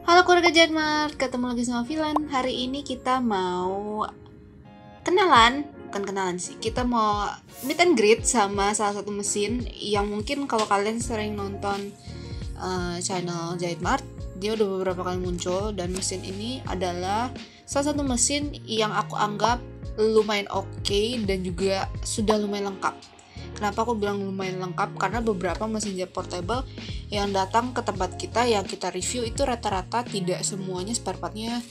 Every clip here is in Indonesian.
Halo keluarga Janmar, ketemu lagi sama Vilan. Hari ini kita mau kenalan, bukan kenalan sih. Kita mau meet and greet sama salah satu mesin yang mungkin kalau kalian sering nonton channel Jahit Mart, dia udah beberapa kali muncul. Dan mesin ini adalah salah satu mesin yang aku anggap lumayan oke dan juga sudah lumayan lengkap. Kenapa aku bilang lumayan lengkap? Karena beberapa mesin jahit portable yang datang ke tempat kita yang kita review itu rata-rata tidak semuanya spare partnya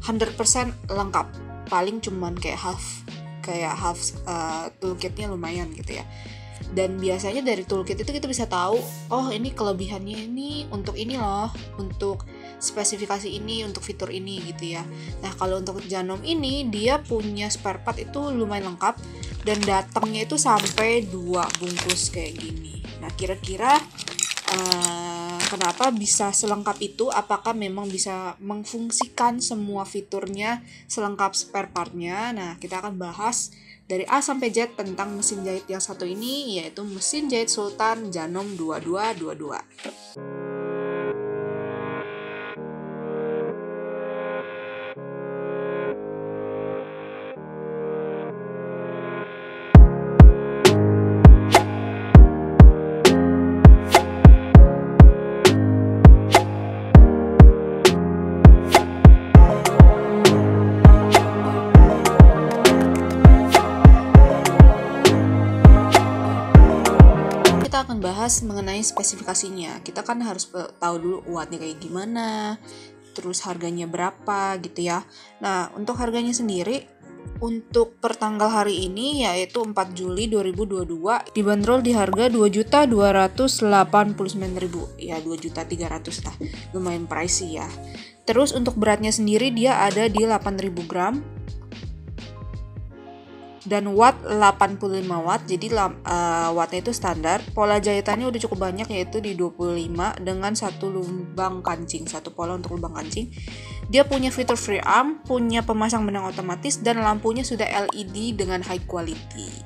100% lengkap. Paling cuman kayak half toolkitnya lumayan gitu ya. Dan biasanya dari toolkit itu kita bisa tahu, oh ini kelebihannya ini untuk ini loh, untuk spesifikasi ini, untuk fitur ini gitu ya. Nah kalau untuk Janom ini dia punya spare part itu lumayan lengkap dan datangnya itu sampai 2 bungkus kayak gini. Nah kira-kira kenapa bisa selengkap itu? Apakah memang bisa mengfungsikan semua fiturnya selengkap spare partnya? Nah kita akan bahas dari A sampai Z tentang mesin jahit yang satu ini, yaitu mesin jahit Sultan Janom 2222. Kita akan bahas mengenai spesifikasinya. Kita kan harus tahu dulu wattnya kayak gimana, terus harganya berapa gitu ya. Nah, untuk harganya sendiri, untuk pertanggal hari ini yaitu 4 Juli 2022 dibanderol di harga 2.289.000. Ya 2.300.000 lah. Lumayan pricey ya. Terus untuk beratnya sendiri dia ada di 8.000 gram. Dan watt 85 watt, jadi wattnya itu standar. Pola jahitannya udah cukup banyak, yaitu di 25 dengan satu lubang kancing, satu pola untuk lubang kancing. Dia punya fitur free arm, punya pemasang benang otomatis, dan lampunya sudah LED dengan high quality.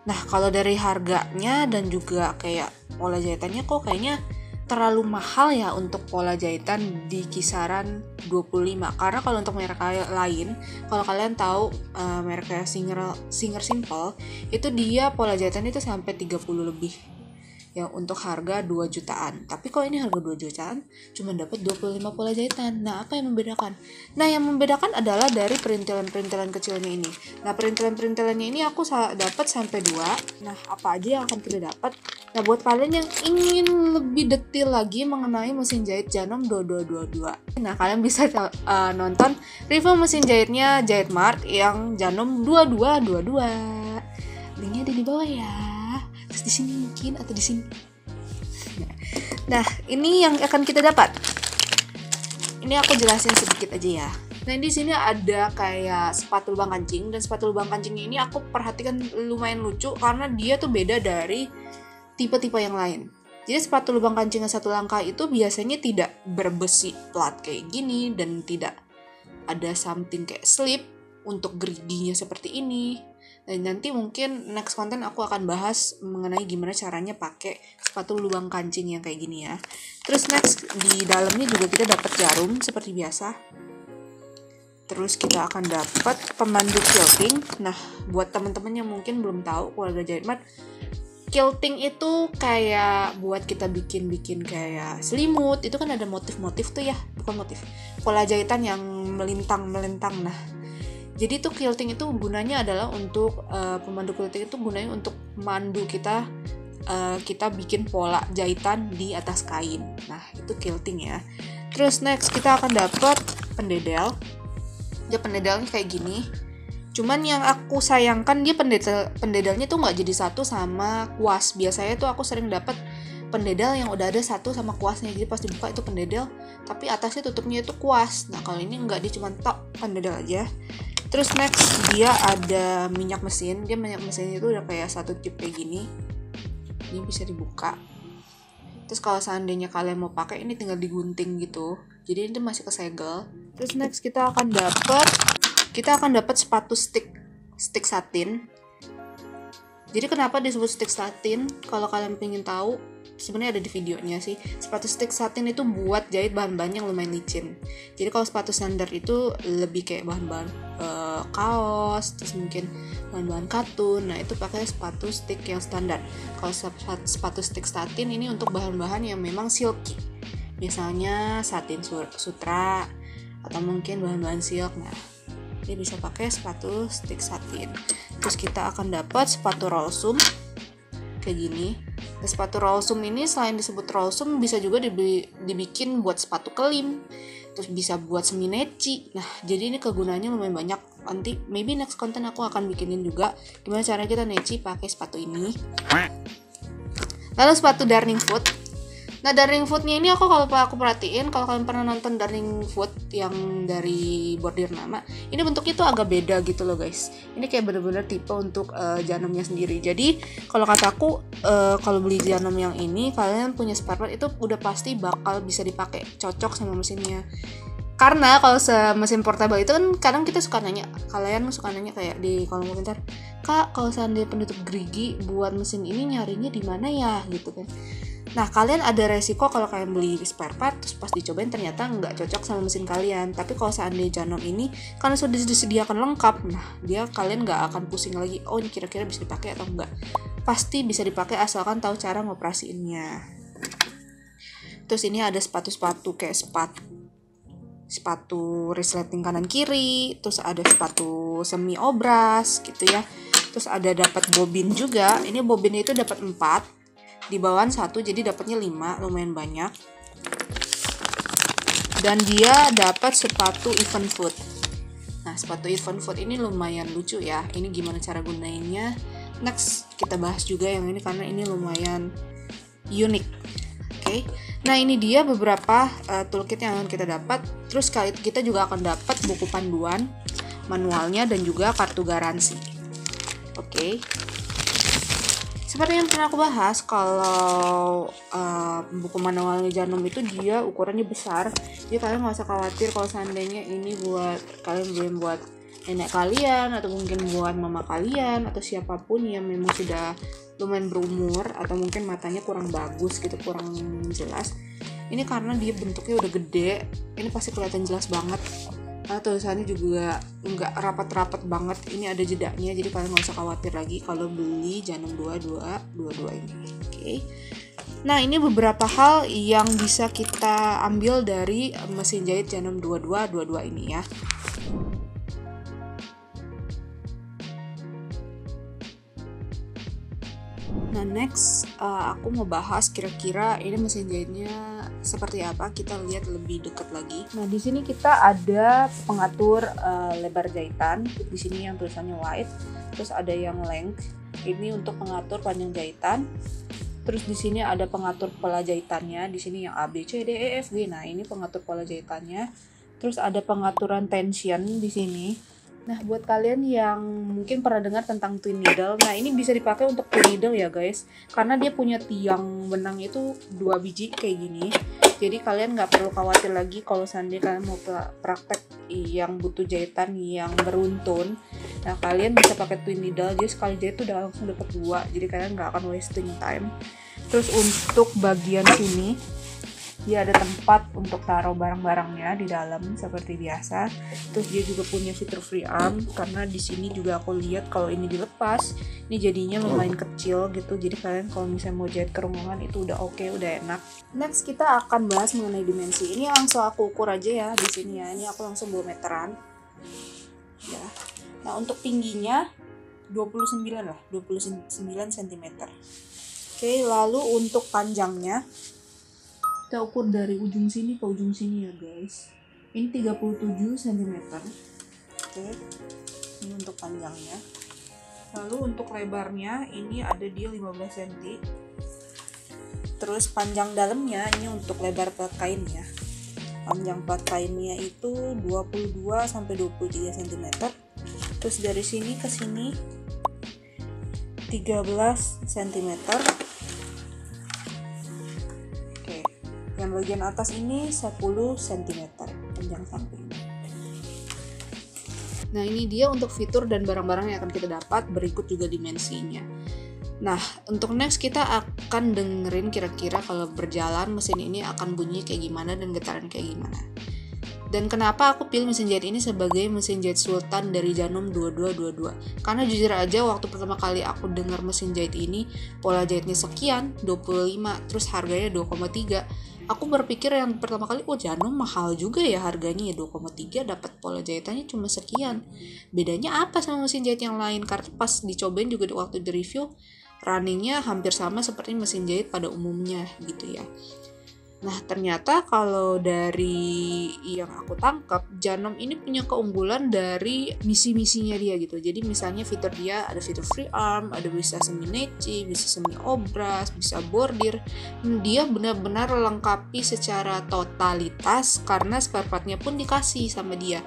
Nah kalau dari harganya dan juga kayak pola jahitannya kok kayaknya terlalu mahal ya untuk pola jahitan di kisaran 25. Karena kalau untuk merek lain, kalau kalian tahu mereknya Singer Simple, itu dia pola jahitan itu sampai 30 lebih. Yang untuk harga 2 jutaan. Tapi kalau ini harga 2 jutaan, cuma dapat 25 pola jahitan. Nah, apa yang membedakan? Nah, yang membedakan adalah dari perintilan-perintilan kecilnya ini. Nah, perintilan-perintilannya ini aku dapat sampai 2. Nah, apa aja yang akan kita dapat? Nah, buat kalian yang ingin lebih detail lagi mengenai mesin jahit Janom 2222. Nah, kalian bisa nonton review mesin jahitnya Jahit Mart yang Janom 2222. Linknya ada di bawah ya. Terus di sini mungkin atau di sini. Nah, ini yang akan kita dapat. Ini aku jelasin sedikit aja ya. Nah, di sini ada kayak sepatu lubang kancing, dan sepatu lubang kancingnya ini aku perhatikan lumayan lucu karena dia tuh beda dari tipe-tipe yang lain. Jadi sepatu lubang kancing yang satu langkah itu biasanya tidak berbesi plat kayak gini dan tidak ada something kayak slip untuk geridinya seperti ini. Dan nanti mungkin next konten aku akan bahas mengenai gimana caranya pakai sepatu lubang kancing yang kayak gini ya. Terus next di dalamnya juga kita dapat jarum seperti biasa. Terus kita akan dapat pemandu quilting. Nah, buat teman-teman yang mungkin belum tahu keluarga Jahit Mart, quilting itu kayak buat kita bikin kayak selimut. Itu kan ada motif-motif tuh ya, bukan motif. Pola jahitan yang melintang-melintang. Nah, jadi tuh quilting itu gunanya adalah untuk pemandu quilting itu gunanya untuk mandu kita bikin pola jahitan di atas kain. Nah, itu quilting ya. Terus next kita akan dapat pendedel. Dia pendedelnya kayak gini. Cuman yang aku sayangkan dia pendedelnya tuh nggak jadi satu sama kuas. Biasanya tuh aku sering dapat pendedel yang udah ada satu sama kuasnya. Jadi pas dibuka itu pendedel, tapi atasnya tutupnya itu kuas. Nah, kalau ini nggak, dia cuma tok pendedel aja. Terus next dia ada minyak mesin. Dia minyak mesin itu udah kayak satu tip kayak gini. Ini bisa dibuka. Terus kalau seandainya kalian mau pakai, ini tinggal digunting gitu. Jadi itu masih kesegel. Terus next kita akan dapat sepatu stick satin. Jadi kenapa disebut stick satin? Kalau kalian pengen tahu, sebenarnya ada di videonya sih. Sepatu stick satin itu buat jahit bahan-bahan yang lumayan licin. Jadi kalau sepatu standar itu lebih kayak bahan-bahan kaos, terus mungkin bahan-bahan katun. Nah itu pakai sepatu stick yang standar. Kalau sepatu stick satin ini untuk bahan-bahan yang memang silky, misalnya satin sutra atau mungkin bahan-bahan silk. Nah ini bisa pakai sepatu stick satin. Terus kita akan dapat sepatu rollsum kayak gini. Nah, sepatu rollsum ini selain disebut rollsum bisa juga dibikin buat sepatu kelim, terus bisa buat semi neci. Nah jadi ini kegunaannya lumayan banyak. Nanti maybe next konten aku akan bikinin juga gimana cara kita neci pakai sepatu ini. Lalu sepatu Darning Foot. Nah Darning Foot-nya ini kalau perhatiin, kalau kalian pernah nonton Darning Foot yang dari bordir nama, ini bentuknya tuh agak beda gitu loh guys. Ini kayak bener-bener tipe untuk Janum-nya sendiri. Jadi kalau kataku kalau beli Janum yang ini, kalian punya spare part itu udah pasti bakal bisa dipakai, cocok sama mesinnya. Karena kalau mesin portable itu kan kadang kita suka nanya, kalian suka nanya kayak di kolom komentar, Kak kalau seandainya penutup gerigi buat mesin ini nyarinya di mana ya gitu kan. Nah kalian ada resiko kalau kalian beli spare part terus pas dicobain ternyata nggak cocok sama mesin kalian. Tapi kalau seandainya Janum ini karena sudah disediakan lengkap, nah kalian nggak akan pusing lagi, oh ini kira-kira bisa dipakai atau enggak. Pasti bisa dipakai asalkan tahu cara ngoperasiinnya. Terus ini ada sepatu-sepatu kayak sepatu resleting kanan kiri, terus ada sepatu semi obras gitu ya. Terus ada dapat bobin juga. Ini bobinnya itu dapat 4. Di bawah 1 jadi dapatnya 5, lumayan banyak. Dan dia dapat sepatu event foot. Nah sepatu event foot ini lumayan lucu ya. Ini gimana cara gunainnya next kita bahas juga yang ini karena ini lumayan unik. Oke. Nah ini dia beberapa toolkit yang akan kita dapat. Terus kita juga akan dapat buku panduan, manualnya dan juga kartu garansi. Oke. Seperti yang pernah aku bahas, kalau buku manualnya Janum itu dia ukurannya besar, jadi kalian nggak usah khawatir kalau seandainya ini buat kalian beli buat nenek kalian atau mungkin buat mama kalian atau siapapun yang memang sudah lumayan berumur atau mungkin matanya kurang bagus gitu, kurang jelas. Ini karena dia bentuknya udah gede, ini pasti kelihatan jelas banget. Nah, tulisannya juga nggak rapat-rapat banget, ini ada jedanya, jadi kalian nggak usah khawatir lagi kalau beli Janum 2222 ini. Oke. Nah ini beberapa hal yang bisa kita ambil dari mesin jahit Janum 2222 ini ya. Nah next aku mau bahas kira-kira ini mesin jahitnya seperti apa, kita lihat lebih dekat lagi. Nah di sini kita ada pengatur lebar jahitan, di sini yang tulisannya wide, terus ada yang length, ini untuk pengatur panjang jahitan. Terus di sini ada pengatur pola jahitannya, di sini yang A B C D E F G. Nah ini pengatur pola jahitannya. Terus ada pengaturan tension di sini. Nah, buat kalian yang mungkin pernah dengar tentang twin needle, nah ini bisa dipakai untuk twin needle ya guys, karena dia punya tiang benang itu 2 biji kayak gini. Jadi kalian nggak perlu khawatir lagi kalau seandainya kalian mau praktek yang butuh jahitan yang beruntun. Nah, kalian bisa pakai twin needle, jadi sekali jahit udah langsung dapat 2, jadi kalian nggak akan wasting time. Terus untuk bagian sini dia ada tempat untuk taruh barang-barangnya di dalam seperti biasa. Terus dia juga punya fitur free arm, karena di sini juga aku lihat kalau ini dilepas, ini jadinya lumayan kecil gitu. Jadi kalian kalau misalnya mau jahit kerongkongan itu udah oke, udah enak. Next kita akan bahas mengenai dimensi. Ini langsung aku ukur aja ya di sini ya. Ini aku langsung bawa meteran. Ya. Nah untuk tingginya 29 lah, 29 cm. Oke, lalu untuk panjangnya kita ukur dari ujung sini ke ujung sini ya guys. Ini 37 cm. Oke. Ini untuk panjangnya. Lalu untuk lebarnya ini ada di 15 cm. Terus panjang dalamnya ini untuk lebar plat kainnya. Panjang plat kainnya itu 22 sampai 23 cm. Terus dari sini ke sini 13 cm. Yang bagian atas ini 10 cm panjang samping. Nah ini dia untuk fitur dan barang-barang yang akan kita dapat, berikut juga dimensinya. Nah, untuk next kita akan dengerin kira-kira kalau berjalan mesin ini akan bunyi kayak gimana dan getaran kayak gimana. Dan kenapa aku pilih mesin jahit ini sebagai mesin jahit sultan dari Janome 2222? Karena jujur aja waktu pertama kali aku dengar mesin jahit ini, pola jahitnya sekian, 25, terus harganya 2,3. Aku berpikir yang pertama kali, Janome mahal juga ya harganya ya, 2,3 dapat pola jahitannya cuma sekian. Bedanya apa sama mesin jahit yang lain? Karena pas dicobain juga waktu di review, runningnya hampir sama seperti mesin jahit pada umumnya gitu ya. Nah, ternyata kalau dari yang aku tangkap, Janome ini punya keunggulan dari misi-misinya dia gitu. Jadi misalnya fitur dia ada fitur free arm, ada bisa semi nechi, bisa semi obras, bisa bordir. Dia benar-benar lengkapi secara totalitas karena spare partnya pun dikasih sama dia.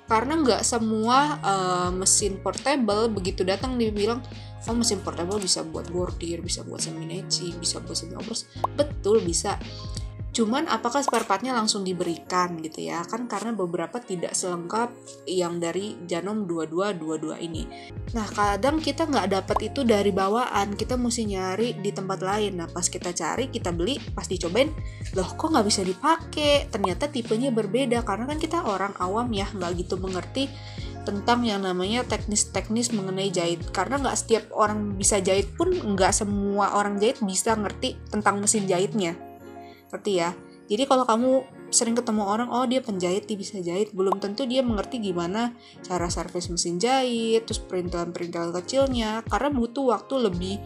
Karena nggak semua mesin portable begitu datang dia bilang, oh mesin portable bisa buat bordir, bisa buat semi nechi, bisa buat semi obras. Betul bisa. Cuman apakah spare partnya langsung diberikan gitu ya, kan karena beberapa tidak selengkap yang dari Janome 2222 ini. Nah kadang kita nggak dapat itu dari bawaan, kita mesti nyari di tempat lain. Nah pas kita cari, kita beli, pas dicobain, loh kok nggak bisa dipakai, ternyata tipenya berbeda. Karena kan kita orang awam ya, nggak gitu mengerti tentang yang namanya teknis-teknis mengenai jahit. Karena nggak setiap orang bisa jahit pun, nggak semua orang jahit bisa ngerti tentang mesin jahitnya. Ngerti ya? Jadi kalau kamu sering ketemu orang, oh dia penjahit, dia bisa jahit, belum tentu dia mengerti gimana cara servis mesin jahit, terus perintilan-perintilan kecilnya, karena butuh waktu lebih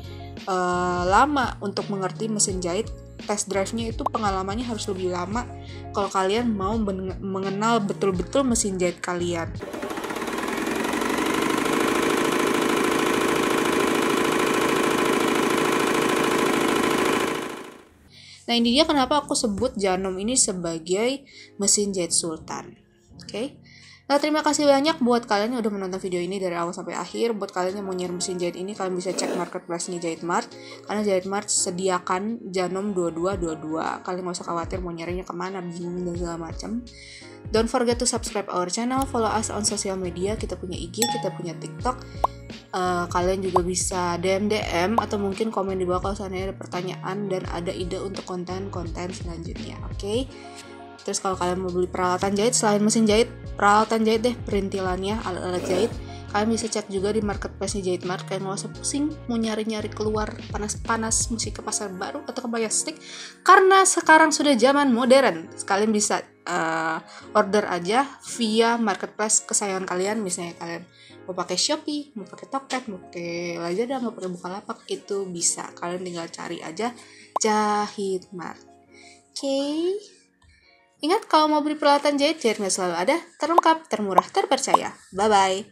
lama untuk mengerti mesin jahit. Test drive-nya itu pengalamannya harus lebih lama kalau kalian mau mengenal betul-betul mesin jahit kalian. Nah ini dia kenapa aku sebut Janome ini sebagai mesin jahit sultan. Oke. Nah terima kasih banyak buat kalian yang udah menonton video ini dari awal sampai akhir. Buat kalian yang mau nyari mesin jahit ini, kalian bisa cek marketplace-nya Jahitmart. Karena Jahitmart sediakan Janome 2222. Kalian gak usah khawatir mau nyarinya kemana, bingung dan segala macam. Don't forget to subscribe our channel, follow us on social media. Kita punya IG, kita punya TikTok. Kalian juga bisa DM atau mungkin komen di bawah kalau seandainya ada pertanyaan dan ada ide untuk konten-konten selanjutnya. Oke. Terus kalau kalian mau beli peralatan jahit selain mesin jahit, peralatan jahit deh, perintilannya, alat-alat jahit, kalian bisa cek juga di marketplace Jahitmart. Kalian nggak usah pusing mau nyari-nyari keluar panas-panas mesti ke pasar baru atau ke Majestic, karena sekarang sudah zaman modern. Kalian bisa order aja via marketplace kesayangan kalian. Misalnya kalian mau pakai Shopee, mau pakai Tokped, mau pakai Lazada, mau pakai Bukalapak, itu bisa. Kalian tinggal cari aja Jahitmart. Oke. Ingat kalau mau beli peralatan jahit, Jahitmart selalu ada, terlengkap, termurah, terpercaya. Bye-bye.